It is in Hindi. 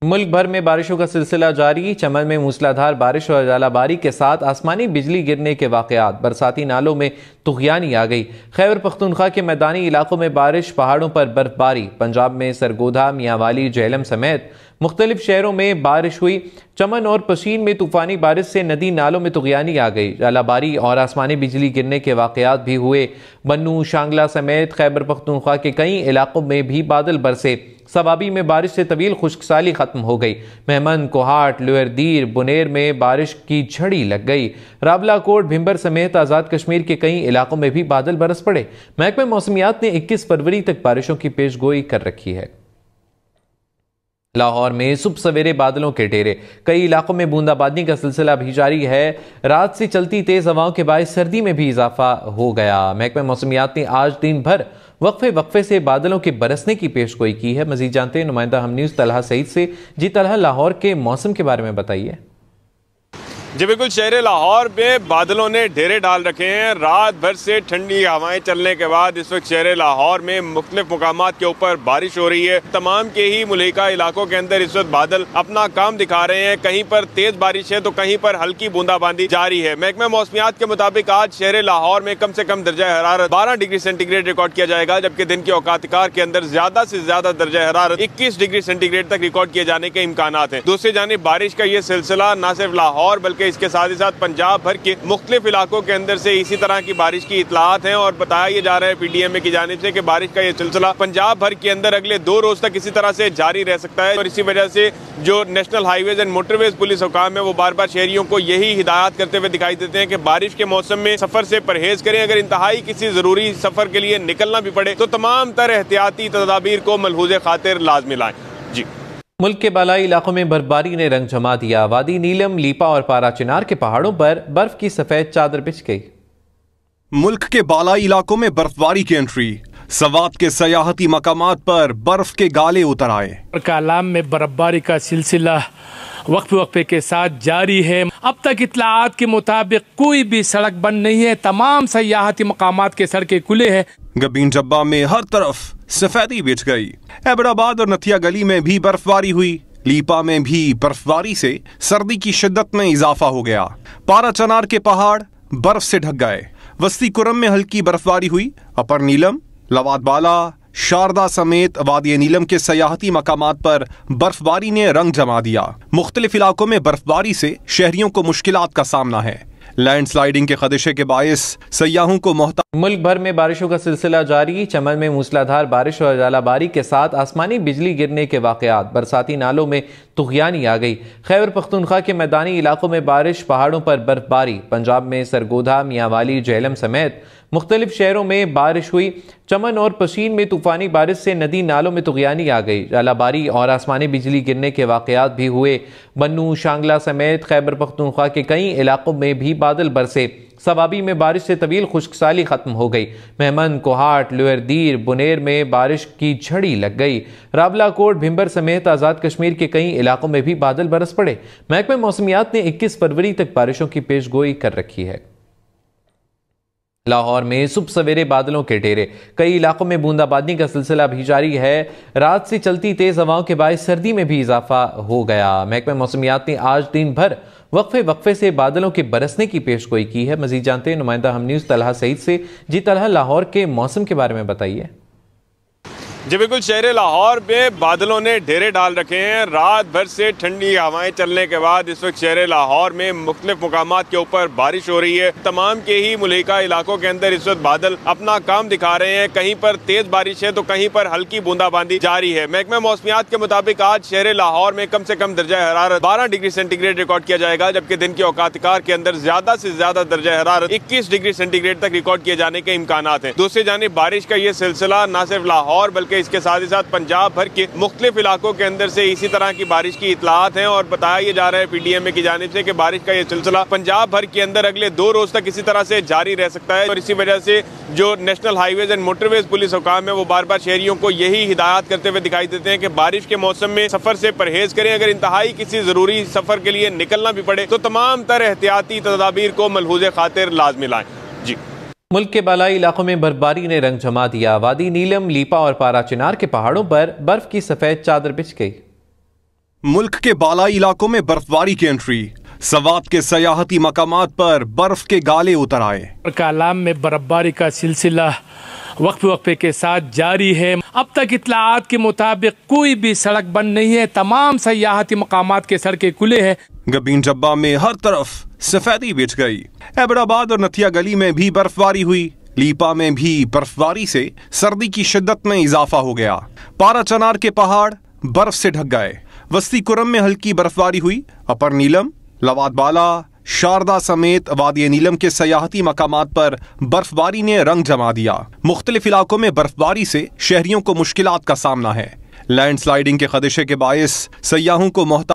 मुल्क भर में बारिशों का सिलसिला जारी। चमन में मूसलाधार बारिश और झालाबारी के साथ आसमानी बिजली गिरने के वाकयात। बरसाती नालों में तुग़यानी आ गई। खैबर पख्तूनख्वा के मैदानी इलाकों में बारिश, पहाड़ों पर बर्फबारी। पंजाब में सरगोधा, मियांवाली, झेलम समेत मुख्तलिफ शहरों में बारिश हुई। चमन और पशीन में तूफानी बारिश से नदी नालों में तुग़यानी आ गई। झालाबारी और आसमानी बिजली गिरने के वाकयात भी हुए। बन्नू, शांगला समेत खैबर पख्तूनख्वा के कई इलाकों में भी बादल बरसे। सवाबी में बारिश से तवील खुश्कसाली खत्म हो गई। मेहमन, कोहाट, लुअरदीर, बुनेर में बारिश की झड़ी लग गई। राबला कोट, भिंबर समेत आज़ाद कश्मीर के कई इलाकों में भी बादल बरस पड़े। महकमे मौसमियात ने 21 फरवरी तक बारिशों की पेशगोई कर रखी है। लाहौर में सुबह सवेरे बादलों के डेरे। कई इलाकों में बूंदाबांदी का सिलसिला भी जारी है। रात से चलती तेज हवाओं के बायस सर्दी में भी इजाफा हो गया। महकमा मौसमियात ने आज दिन भर वक्फे से बादलों के बरसने की पेशगोई की है। मजीद जानते हैं नुमाइंदा हम न्यूज़ तलहा सईद से। जी तलहा, लाहौर के मौसम के बारे में बताइए। जी बिल्कुल, शहर लाहौर में बादलों ने डेरे डाल रखे हैं। रात भर से ठंडी हवाएं चलने के बाद इस वक्त शहर लाहौर में मुख्तलिफ मुकामात के ऊपर बारिश हो रही है। तमाम के ही मुल्का इलाकों के अंदर इस वक्त बादल अपना काम दिखा रहे हैं। कहीं पर तेज बारिश है तो कहीं पर हल्की बूंदाबांदी जारी है। महकमा मौसमियात के मुताबिक आज शहर लाहौर में कम से कम दर्जा हरारत 12 डिग्री सेंटीग्रेड रिकॉर्ड किया जाएगा, जबकि दिन के औकात-ए-कार के अंदर ज्यादा से ज्यादा दर्जा हरारत 21 डिग्री सेंटीग्रेड तक रिकॉर्ड किए जाने के इम्कान है। दूसरी जानिब बारिश का ये सिलसिला न सिर्फ लाहौर बल्कि इसके साथ ही साथ पंजाब भर के मुख्तलिफ इलाकों के अंदर से इसी तरह की बारिश की इतलात हैं। और बताया ये जा रहा है PDMA की जानिब से कि बारिश का ये सिलसिला पंजाब भर के अंदर अगले 2 रोज तक इसी तरह से जारी रह सकता है। और इसी वजह से जो national highways and motorways police हुकाम है वो बार बार शहरियों को यही हिदायत करते हुए दिखाई देते हैं कि बारिश के मौसम में सफर से परहेज करें। अगर इंतहाई किसी जरूरी सफर के लिए निकलना भी पड़े तो तमाम तरह एहतियाती तदाबीर को मलहूज़े खातिर लाजमी लाएं। जी, मुल्क के बालाई इलाकों में बर्फबारी ने रंग जमा दिया। वादी नीलम, लीपा और पारा चिनार के पहाड़ों पर बर्फ की सफेद चादर बिछ गई। मुल्क के बालाई इलाकों में बर्फबारी की एंट्री। सवात के सयाहती मकामात पर बर्फ के गाले उतर आए। कालाम में बर्फबारी का सिलसिला वक्फे के साथ जारी है। अब तक इतलात के मुताबिक कोई भी सड़क बंद नहीं है। तमाम सयाहती मकामात के सड़कें खुले हैं। गबीन जब्बा में हर तरफ सफेदी बिछ गई। एबराबाद और नथिया गली में भी बर्फबारी हुई। लीपा में भी बर्फबारी से सर्दी की शिद्दत में इजाफा हो गया। पारा चनार के पहाड़ बर्फ से ढक गए। वस्ती कुरम में हल्की बर्फबारी हुई। अपर नीलम, लवाद बाला, शारदा समेत वादी नीलम के सयाहती मकामात पर बर्फबारी ने रंग जमा दिया। मुख्तलिफ इलाकों में बर्फबारी से शहरियों को मुश्किलात का सामना है। लैंडस्लाइडिंग के खदशे के बायस सयाहों को मुल्क भर में बारिशों का सिलसिला जारी। चमन में मूसलाधार बारिश और झालाबारी के साथ आसमानी बिजली गिरने के वाकयात। बरसाती नालों में तुग़यानी आ गई। खैबर पख्तूनख्वा के मैदानी इलाकों में बारिश, पहाड़ों पर बर्फबारी। पंजाब में सरगोधा, मियांवाली, झेलम समेत मुख्तलिफ शहरों में बारिश हुई। चमन और पशीन में तूफानी बारिश से नदी नालों में तुग़यानी आ गई। झालाबारी और आसमानी बिजली गिरने के वाकयात भी हुए। बन्नू, शांगला समेत खैबर पख्तूनख्वा के कई इलाकों में भी बादल बरसे। सवाबी में बारिश से तवील खुश्कसाली खत्म हो गई। मेहमन, कोहाट, लुअरदीर, बुनेर में बारिश की झड़ी लग गई। राबला कोट, भिंबर समेत आज़ाद कश्मीर के कई इलाकों में भी बादल बरस पड़े। महकमे मौसमियात ने 21 फरवरी तक बारिशों की पेशगोई कर रखी है। लाहौर में सुबह सवेरे बादलों के डेरे। कई इलाकों में बूंदाबांदी का सिलसिला भी जारी है। रात से चलती तेज हवाओं के बायस सर्दी में भी इजाफा हो गया। महकमा मौसमियात ने आज दिन भर वक्फे से बादलों के बरसने की पेशगोई की है। मजीद जानते हैं नुमाइंदा हम न्यूज़ तलहा सईद से। जी तलहा, लाहौर के मौसम के बारे में बताइए। जी बिल्कुल, शहर लाहौर में बादलों ने डेरे डाल रखे हैं। रात भर से ठंडी हवाएं चलने के बाद इस वक्त शहर लाहौर में मुख्तलिफ मुकामात के ऊपर बारिश हो रही है। तमाम के ही मुल्का इलाकों के अंदर इस वक्त बादल अपना काम दिखा रहे हैं। कहीं पर तेज बारिश है तो कहीं पर हल्की बूंदाबांदी जारी है। महकमा मौसमियात के मुताबिक आज शहर लाहौर में कम से कम दर्जा हरारत 12 डिग्री सेंटीग्रेड रिकॉर्ड किया जाएगा, जबकि दिन के औकात-ए-कार के अंदर ज्यादा से ज्यादा दर्जा हरारत 21 डिग्री सेंटीग्रेड तक रिकॉर्ड किए जाने के इम्कान है। दूसरी जानिब बारिश का ये सिलसिला न सिर्फ लाहौर बल्कि इसके साथ ही साथ पंजाब भर के मुख्तलिफ इलाकों के अंदर से इसी तरह की बारिश की इतलात हैं। और बताया ये जा रहा है PDMA की जानिब से कि बारिश का ये सिलसिला पंजाब भर के अंदर अगले 2 रोज तक इसी तरह से जारी रह सकता है। और इसी वजह से जो national highways and motorways police हुकाम है वो बार बार शहरियों को यही हिदायत करते हुए दिखाई देते हैं कि बारिश के मौसम में सफर से परहेज करें। अगर इंतहाई किसी जरूरी सफर के लिए निकलना भी पड़े तो तमाम तरह एहतियाती तदाबीर को मलहूज़े खातिर लाजमी लाएं। जी, मुल्क के बालाई इलाकों में बर्फबारी ने रंग जमा दिया। वादी नीलम, लीपा और पारा चिनार के पहाड़ों पर बर्फ की सफेद चादर बिछ गई। मुल्क के बालाई इलाकों में बर्फबारी की एंट्री, सवात के सयाहती मकामात पर बर्फ के गाले उतर आए। कालाम में बर्फबारी का सिलसिला वक्फे के साथ जारी है। अब तक इत्तलाआत के मुताबिक कोई भी सड़क बंद नहीं है, तमाम सयाहती मकामात के सड़कें खुले हैं। गबीन जब्बा में हर तरफ सफेदी बिछ गई। एबराबाद और नथिया गली में भी बर्फबारी हुई। लीपा में भी बर्फबारी से सर्दी की शिद्दत में इजाफा हो गया। पारा चनार के पहाड़ बर्फ से ढक गए। वस्ती कुरम में हल्की बर्फबारी हुई। अपर नीलम, लवाद बाला, शारदा समेत वादी नीलम के सयाहती मकामात पर बर्फबारी ने रंग जमा दिया। मुख्तलिफ इलाकों में बर्फबारी से शहरियों को मुश्किलात का सामना है। लैंडस्लाइडिंग के खदशे के बायस सयाहों को मोहताज